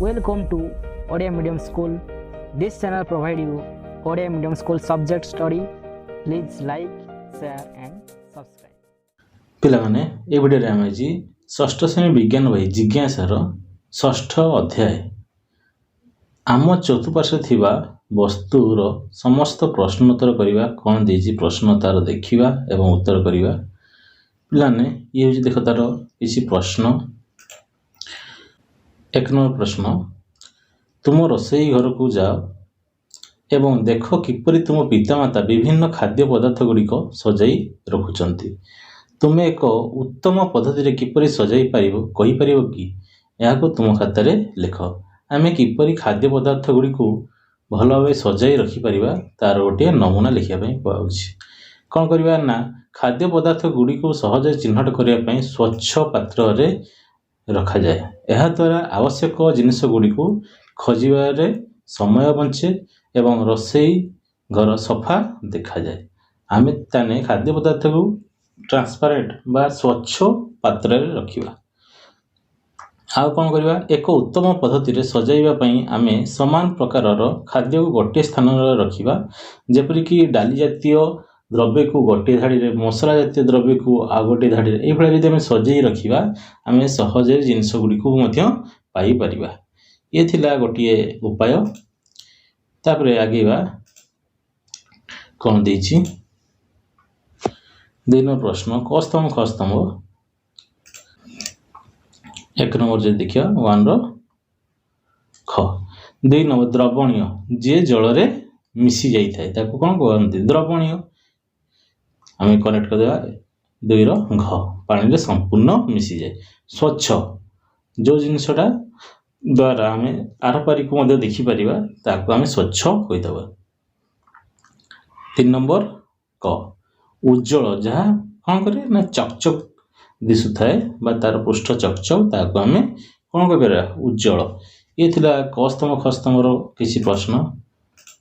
Welcome to Odia Medium School. This channel provides you Odia Medium School subject study. Please like, share and subscribe. पिलाने ए video आम आज षष्ठ श्रेणी विज्ञान बही जिज्ञासार षष्ठ अध्याय आम चतुर्पार्श्वे थिबा वस्तुर समस्त प्रश्नोत्तर करवा कौन देछि प्रश्न तार देखिबा एवं उत्तर करवा पिलाने ये होछि देख तार किछि प्रश्न। एक नंबर प्रश्न, तुम रोसई घर को जाओ एवं देख किपरि तुम पितामाता विभिन्न खाद्य पदार्थ गुड़िक सजाई रखुचंती। तुमे एक उत्तम पद्धति किपरि सजाई पारिबो कहि पारिबो कि याको तुम खातार लेख। आमे किपरि खाद्य पदार्थ गुड़िक भल भाव सजाई रखि पारिबा तार गोटे नमूना लिखिया पई कहउछि। कौन करबा ना खाद्य पदार्थ गुड़िक सहज चिन्हट करिया पई स्वच्छ पात्र रे रखा जाए। यह द्वारा आवश्यक जिनिस गुड़िक खोजिबारे समय बंचे एवं रोसई घर सफा देखा जाए। आमे ताने खाद्य पदार्थ को ट्रांसपेरेंट बा स्वच्छ पात्र रे रखिबा। आ कौन करबा एक उत्तम पद्धति रे सजाइबा पई आमे समान प्रकारर खाद्य को गोटे स्थान रे रखिबा। जेपरि कि डाली जातीय द्रव्य को गोटे धाड़ी रे, मसला जातीय द्रव्य को आ गोटे धाड़ी रे, एई भଳି जदि आमे सजाई रखिबा आमे सहजे जिनिस गुडी को मध्य पाई परिबा। ये थिला गोटिए उपाय। तापरे आगेबा कौन देछि दिन प्रश्न क स्तंभ ख स्तंभ। एक नंबर जे देखिया 1 रो ख। 2 नंबर द्रवणीय जे जल रे मिसी जाई थाए ताको कोन कहंती द्रवणीय। आमे कनेक्ट कर देबा 2 रो घ पानी रे संपूर्ण मिसी जाए। स्वच्छ जो जिनसटा द्वारा आमे आरपारी को मध्य देखि परिबा ताको आमे स्वच्छ होई दबा। 3 नंबर क उज्जवल जहा कौन करे ना चकचक दिसु थाए बा तार पृष्ठ चकचक ताको आमे कौन कहबा उज्जवल। ये थिला क स्तंभ ख स्तंभ रो किछि प्रश्न।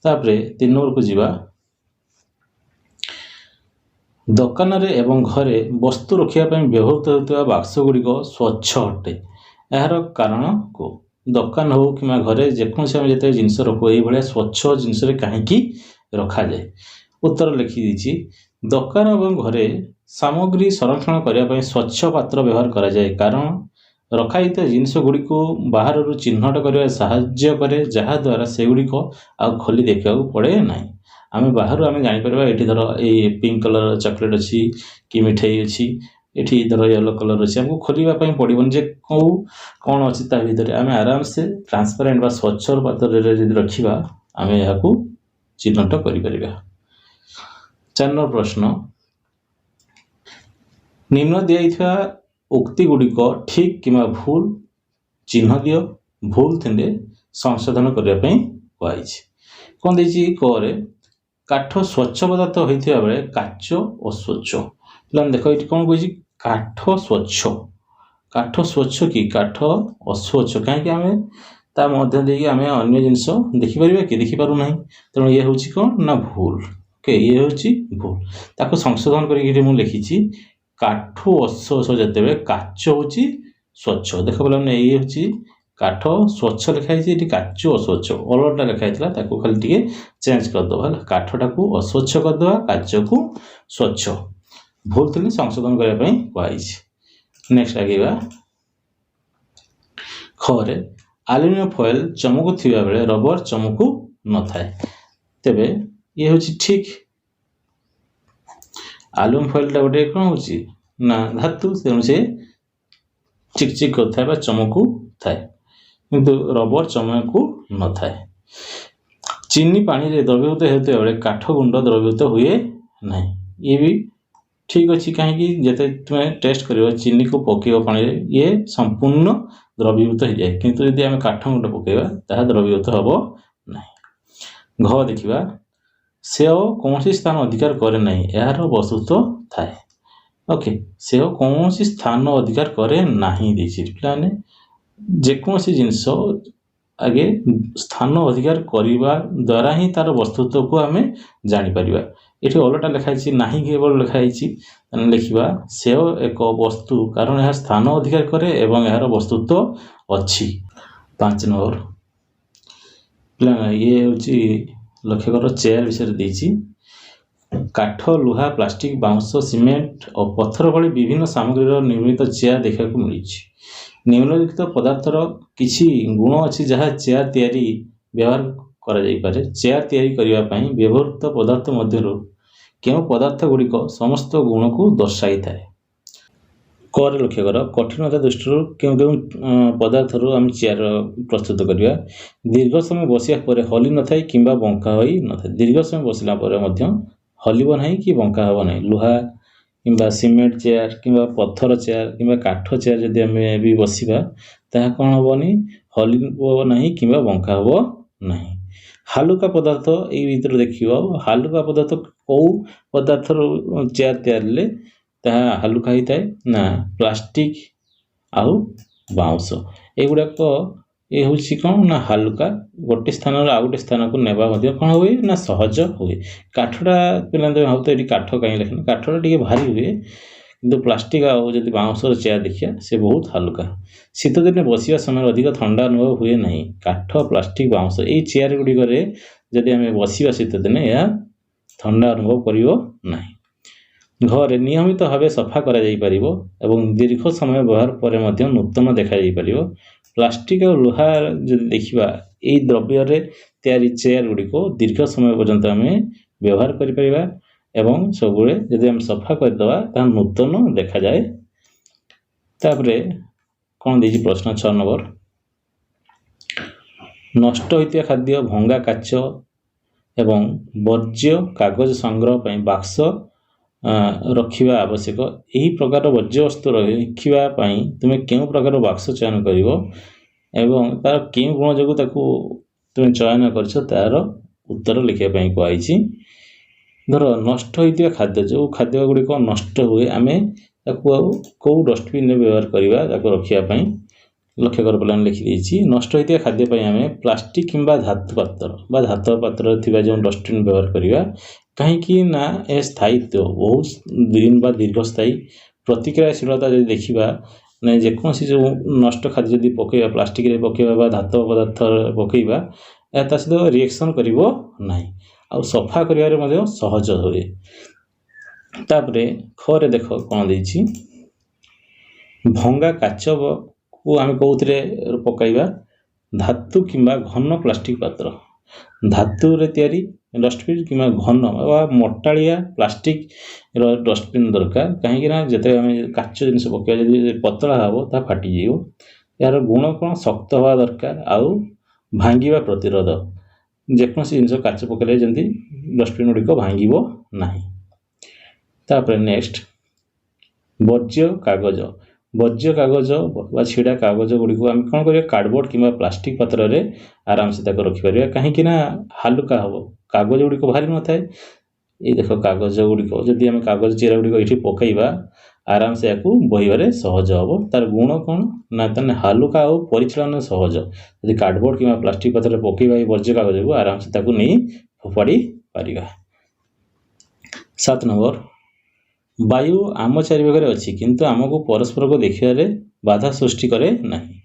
तापरे 3 नंबर को जीवा दुकान रे एवं घरे वस्तु रखिया पई व्यवहृत होतबा बाक्स गुडी को स्वच्छ हटे। यार कारण को दुकान हो कि घरे जेकों से जते जिनिस रखो एई भले स्वच्छ जिनिस रे काहे की रखा जाए। उत्तर लिखि दीची दुकान एवं घरे सामग्री संरक्षण करिया पई स्वच्छ पात्र व्यवहार करा जाए। कारण रखायित जिनिस गुडी को बाहर रु चिन्हट करिया सहाय्य करे जहा द्वारा से गुडी को आ खोली देखिया को पड़े नाही। आमे बाहर आमे जानि परबा एठी धर ए पिंक कलर चॉकलेट अछि कि मिठाई अछि, एठी धर येलो कलर अछि, हमको खोलिबा पई पड़िबन जे कोन अछि ता भीतर आमे आराम से ट्रांसपेरेंट बा स्वच्छ पात्र रे जदि रखिबा आमे याकू चिन्हट करि परिबा। 4 नंबर प्रश्न, निम्न दियाइथवा उक्ति गुड़िक ठीक किमा भूल चिन्ह दियो। भूल थिले संशोधन करिया पई कहैछि। कोन देछि क रे काठ स्वच्छ पदार्थ होइथिया बेले काच अस्वच्छ। प्लान देखो इति कोन कहैछि काठ स्वच्छ। काठ स्वच्छ कि काठ अस्वच्छ काहे कि आमे ता मध्य देकी आमे अन्य जिंस देखि परिबा कि देखि पारु नाही। तनो ये होछि कोन ना भूल। ओके ये होछि भूल। ताको संशोधन करिकि मु लिखिछि काठ अस्वच्छ जतेबे काच होछि स्वच्छ। देखो बोला ये होछि काठ स्वच्छ लिखाई छी, काच अस्वच्छ अलटा लिखाई थिला ताको खाली टिके चेंज कर दो। हला काठटा को अस्वच्छ कर दो, काच को स्वच्छ। भूल थिले संशोधन करिया पई कहै छी। नेक्स्ट आगेबा खरे एल्युमिनियम फॉइल चमकु थिबा बेले रबर चमकु न थाए। तबे ये होछि ठीक। एल्युमिनियम फॉइल टा गोटे कोन होछि ना धातु तेनु से चिकचिक करथाय बा चमकु थाए किंतु रबर चमकु न थाए। चीनी पानी रे द्रवीभूत हेतु बेले काठ गुंड द्रवीभूत हुए नहीं। ये भी ठीक अछि काहे कि जते तुमे टेस्ट करियो चीनी को पकेयो पानी रे ये संपूर्ण द्रवीभूत हो जाए किंतु यदि हम काठ गुंड पकेबा ताहा द्रवीभूत हबो नहीं। घ देखिबा सेओ कोनसी स्थान अधिकार करे नहीं यार वस्तुत्व थाए। ओके सेओ कोनसी स्थान अधिकार करे नहीं देछि। प्लाने जेकोसी जिनिस आगे स्थान अधिकार करिबा द्वारा ही तार वस्तुत्व को आमे जानि परिबा। एठी अलटा लिखाई छी नाही केवल लिखाई छी लिखिबा सेओ एक वस्तु कारण यह स्थान अधिकार करे एवं यार वस्तुत्व अछि। 5 नंबर ये हूँ लक्ष्य कर चेयर विषय देती काठ लुहा प्लास्टिक बाउंस सीमेंट और पत्थर भली विभिन्न सामग्री निर्मित चेयर देखा मिली निम्नलिखित पदार्थर किसी गुण अच्छी जहाँ चेयर तैयारी व्यवहार करे चेयर तैयारी करने व्यवहृत पदार्थ मध्य क्यों पदार्थ गुड़िक समस्त गुण को दर्शाई थाए कर लक्ष्य कर कठिनता दृष्टि क्यों क्यों पदार्थ आम चेयर प्रस्तुत करवा दीर्घ समय बसिया पर हली न थाए कि बंका हो न था दीर्घ समय बसला हलिब ना कि बंका हम ना लुहा कि सीमेंट चेयर कि पत्थर चेयर कि काठ चेयर जदि आम भी बसवा ता कौन हेनी हलिब ना कि बंका हम ना हालुका पदार्थ ये भीतर देखिए हालुका पदार्थ कौ पदार्थर चेयर तैयारी ताहा हालुका ही थाए ना प्लास्टिक आउ बाउंस एगुड़ाक ये हूँ कौन ना हालुका गोटे स्थान आउ गोटे स्थान को नेबा कौन हुए ना सहज हुए काठटा पे भाव तो ये काठ कहीं लिखना काठटा टे भारी हुए किंतु प्लास्टिक आउ जब बाउंसर चेयर देखिए से बहुत हालुका शीत दिन बसवा समय अधिक ठंडा अनुभव हुए ना काठ प्लास्टिक बाउंस ये चेयर गुड़िक जदि आम बसवा शीत दिन यह ठंडा अनुभव करना घर नियमित भाव सफा करा जाई परिबो एवं दीर्घ समय व्यवहार पर नूतन देखा जाई परिबो प्लास्टिक और लुहा जब देखा यही द्रव्य तैयारी चेयर गुड़िक दीर्घ समय पर्यंत आम व्यवहार करिपरिबा एवं सबुले जदि आम सफा करदवा ता नूतन देखा जाए तापरे कौन देजी प्रश्न 6 नंबर नष्ट होइतिया खाद्य भंगा काच एवं वर्ज्य कागज संग्रह पर बाक्स रखिबा आवश्यक यही प्रकार वर्ज्य वस्तु रखिबापी तुम्हें क्यों प्रकार बाक्स चयन कर एवं तार क्यों गुण जो तुम्हें चयन कर उत्तर लिखापी कहुई धर नष्ट होइतिया खाद्य जो खाद्य गुड़िक नष्ट हुए आम कौ डस्टबिन व्यवहार करवा रखापी लक्ष्य कर पे लिखिदी नष्ट होइतिया खाद्य आम प्लास्टिक किंबा धातु पात्र धातु पात्र थी जो डस्टबिन व्यवहार करवा कहीं ना ए स्थायित्व बहुत दिन बा दीर्घस्थायी प्रतिक्रियाशीलता जब देखा ना जेकोसी जो नष्ट खाद्य जब पकईवा प्लास्टिक पकईवा धातु पदार्थ पकईवा ता सहित रिएक्शन करिवो नाही आ सफा करिवारे सहज हुए तापरे खरे देख कौन देछि भंगा काच को आम कौथिरे पकईवा धातु किंबा घन प्लास्टिक पात्र धातु रे तैयारी डस्टबिन कि घन मोटालिया प्लास्टिक डस्टबिन दरकार कहीं जिते आम काच जिन पकड़ा जब पतला हम ता फाटी यार गुण कौन शक्त हवा दरकार आउ भांगा प्रतिरोध जेकोसी जिन काच पकड़े जमी डस्टबिन गुड़िक भांगो ना तापर नेक्स्ट वर्ज्य कागज छिड़ा कागज गुड़िक आम कौन कर कार्डबोर्ड कि प्लास्टिक पात्र रे आराम से रखिपर कहीं हालुका हम कागज गुड़िक भारी न थाए ये देख कागज गुड़िक जदि आम कागज चेरा गुड़िक ये पकईवा आराम से या बहबारे सहज हम तार गुण कौन ना ताने हालुका और परिचालन सहज यदि कार्डबोर्ड कि प्लास्टिक पात्र पकईवा वर्ज्य कागज को आराम से नहीं फोपाड़ी पारिबा 7 नंबर वायु आम चारिपाखे अच्छी किंतु आमको परस्पर को देखिए बाधा सृष्टि करे नहीं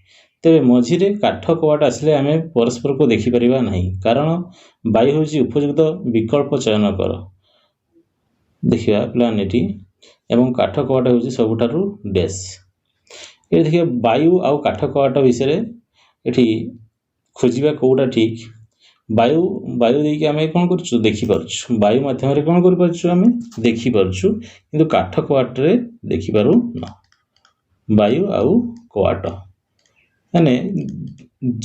तेरे मझिरे काठ कवाट आसिले आम परस्पर को देखिपर नहीं कारण वायु हूँ उपयुक्त विकल्प चयन कर देखा प्लानिटी एवं काठ कवाट हूँ सबुठारु बेस ये देखिए वायु आउ काठ कवाट विषय ये खोजा कौटा ठीक वायु वायु देखिए आम कौन कर देखिपुँ वायु मध्यम कौन करें देखिपुँ कि काठ कवाटे देखिपार न वायु आउ कवाट माने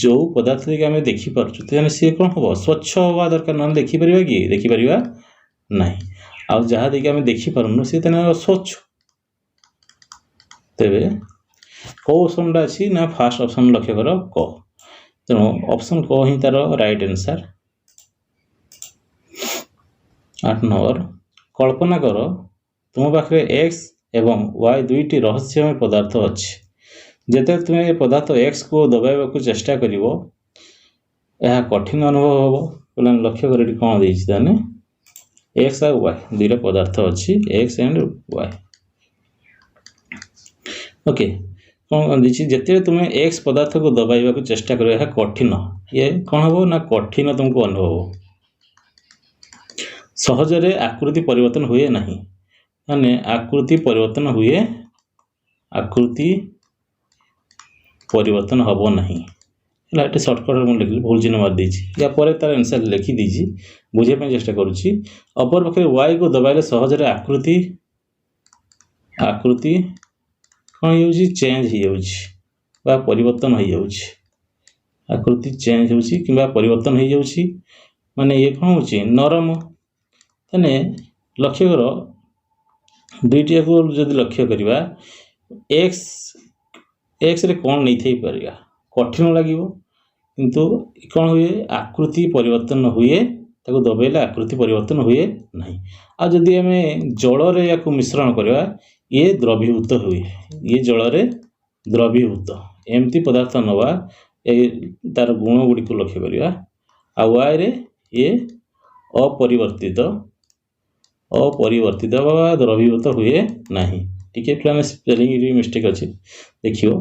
जो पदार्थ देखिए आम देखिपुँ सी कौन हम स्वच्छ हवा दरकार ना देखिपर कि देखिपर ना आउ जहाँ देखिए आम देखिपारूँ सी स्वच्छ तेरे कौ ऑप्शन अच्छी ना फास्ट ऑप्शन लक्ष्य कर क तेणु ऑप्शन क ही तार राइट आंसर 8 नंबर कल्पना कर तुम पाखे एक्स एवं वाई दुईटी रहस्यमय पदार्थ अच्छी जिते तुम्हें ये पदार्थ एक्स को दबाइबा चेष्टा कर कठिन अनुभव हम पे लक्ष्य कर कौन देने एक्स आ वाई दुईटा पदार्थ अच्छी एक्स एंड वाई ओके कौन दी जिते तुम्हें एक्स पदार्थ को दबाइबा को चेष्टा कर कठिन ये कौन हम ना कठिन तुमको अनुभव सहजरे आकृति परिवर्तन हुए नहीं माने आकृति परिवर्तन हुए आकृति परिवर्तन हम नहीं है सर्टकट मुझे लिखी भूल चिन्ह मार देछि या पर तार आंसर लिखी दीजिए बुझे चेष्टा करुच्ची अपर पक्षे वाई को दबाइले सहजरे आकृति आकृति कौन हो चेंज हो परिवर्तन हो जाउछि आकृति चेंज हो परिवर्तन हो जाउछि माने ये कौन हो नरम तने लक्ष्य कर दुईटा को जदि लक्ष्य करवा एक्स एक्स रे कौन नहीं थई परिया कठिन लागिवो किंतु कौन हुए आकृति परिवर्तन हुए ताको दबाइले आकृति परिवर्तन हुए नहीं आ जदि आम जल रे या मिश्रण करवा ये द्रवीभूत हुए ये जल रे द्रवीभूत एमती पदार्थ नवा तार गुण गुड़ी को लक्ष्य करवा आ वाई रे ये अपरिवर्तित अपरिवर्तित द्रवीभूत हुए नहीं टिके प्लान स्पेलिंग मिस्टेक अच्छे देखियो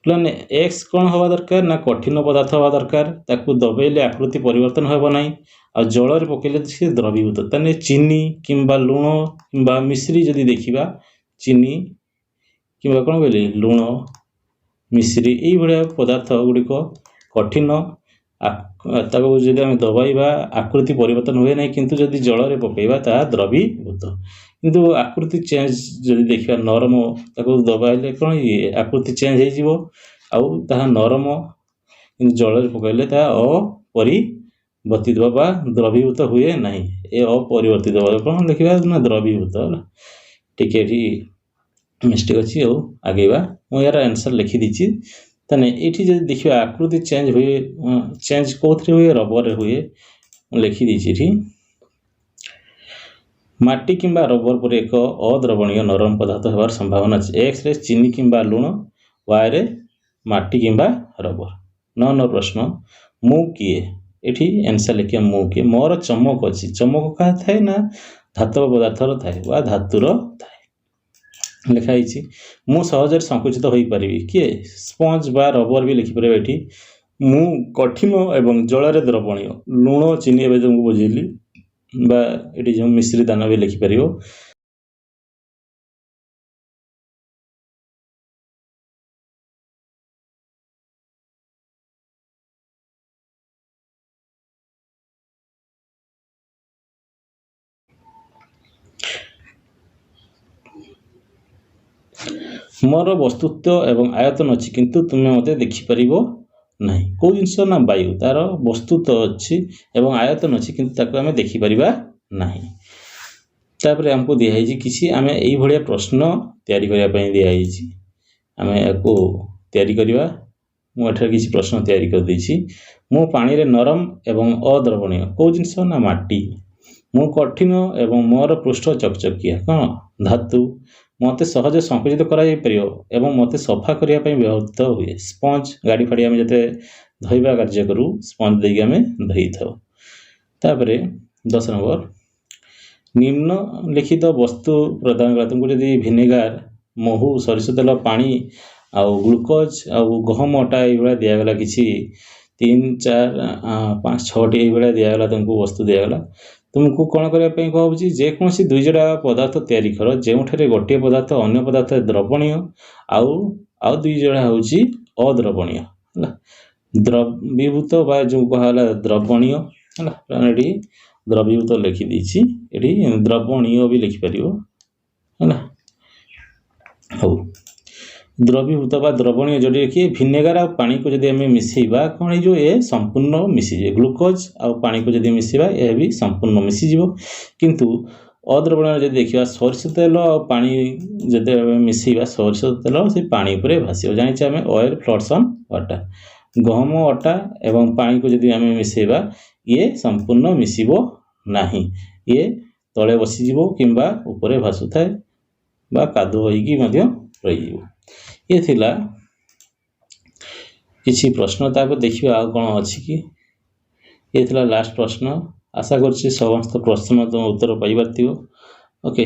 प्लान एक्स कौन हवा दरकार ना कठिन पदार्थ हवा दरकार ताकू दबाइले आकृति परिवर्तन होब ना आ जल पकड़े सी द्रवीभूत ताने चीनी किंबा लुण किंबा मिश्री जदि देखा चीनी किंबा कौन कहली लुण मिश्री ये पदार्थ गुड़िक कठिन ताको जदि आम दबाइबा आकृति परिवर्तन हुए ना किंतु जदि जल रे पकईबा ता द्रवीभूत किंतु आकृति चेंज जदि देखा नरम ताको दबाइले कौन ये आकृति चेंज हो नरम कि जल रे पकईले ता अपरिवर्तित द्रवीभूत हुए नहीं ये अपरिवर्तित कौन लिखा ना द्रवीभूत टिके मिस्टेक अच्छी आगेवा मुझे यार आंसर लिखी दीची ताने ये जब देखिए आकृति चेंज हुए चेंज कौन हुए रबर हुए लिखी दीची माटी किंबा रबर पर एक अद्रवणीय नरम पदार्थ होवार संभावना अच्छे एक्स रे चीनी किंबा लुण वाई रे माटी किंबा रबर 9 प्रश्न मु किए एठी आंसर लिखिए मु किए मोर चमक अच्छी चमक क्या थाए ना धातव पदार्थर थाए वा धातुर थाए लिखाई मु सहज संकुचित हो पारि किए स्पंज बा रबर भी लिखिपर ये मु कठिन एवं जल द्रवणीय लुण चीनी एवं तुमको बुझेली बा ये जो मिश्री दान भी लिखिपर मोर वस्तुत्व एवं आयतन अच्छी किंतु तुम्हें मत देखिपर ना कौ जिनस ना वायु तार वस्तुत्व अच्छी एवं आयतन अच्छी किंतु आम देखिपर ना तापर आमको दिखाई किसी आम ये प्रश्न तैयारी करने दिखाई आम या तैयारी करवा मुझे किसी प्रश्न तैयारी कर देछि मु पानी रे नरम एवं अद्रवणीय कौ जिनस ना माटी मु कठिन एवं मोर पृष्ठ चकचकिया कौन धातु मत सहज संकुचित कर मत सफा करने व्यवहृत हुए स्पंज गाड़ी फाड़ी आम जो धोवा कार्य करूँ स्पंज देके आम धोई थापर 10 नंबर निम्नलिखित वस्तु प्रदान कर तुमको जब भिनेगार महू सरिष तेल पानी आउ ग्लुकोज आउ गहम अटा ये दिगला कि 3 4 5 6 ये दिगला तुमको वस्तु दिगला तुमको कौन करने कहूँ जेकोसी दुई जोड़ा पदार्थ तैयारी कर जो गोटे पदार्थ अन्य पदार्थ द्रवणीय आउ दुई जोड़ा हूँ अद्रवणीय है द्रवीभूत जो कहला द्रवणीय है द्रवीभूत लिखिदी ये द्रवणीय भी लिखिपर है हौ द्रवीभूत द्रवणीय जोड़े कि भिनेगार और पानी को जब आम मिसेबा कौन हो ये संपूर्ण मिसीजे ग्लुकोज आ पानी को जब मिसेबा यह भी संपूर्ण मिसीज किंतु अद्रवणीय जब देखा सरिष तेल और पानी जब मिसेबा सरिष तेल से पानी पर भाषो जाने आम ऑयल फ्लोट्स ऑन वाटर गहम अटा एवं पानी को जब आम मिसेबा ये संपूर्ण मिसब नहीं ये तले बसीज किंबा ऊपर भाषु थाए बा कादुଅ होइकी रही ये थिला किसी प्रश्न ताको देखिए आ कौन अच्छी कि ये थिला लास्ट प्रश्न आशा करछि समस्त प्रश्न तुम उत्तर पाई पारथिबो ओके।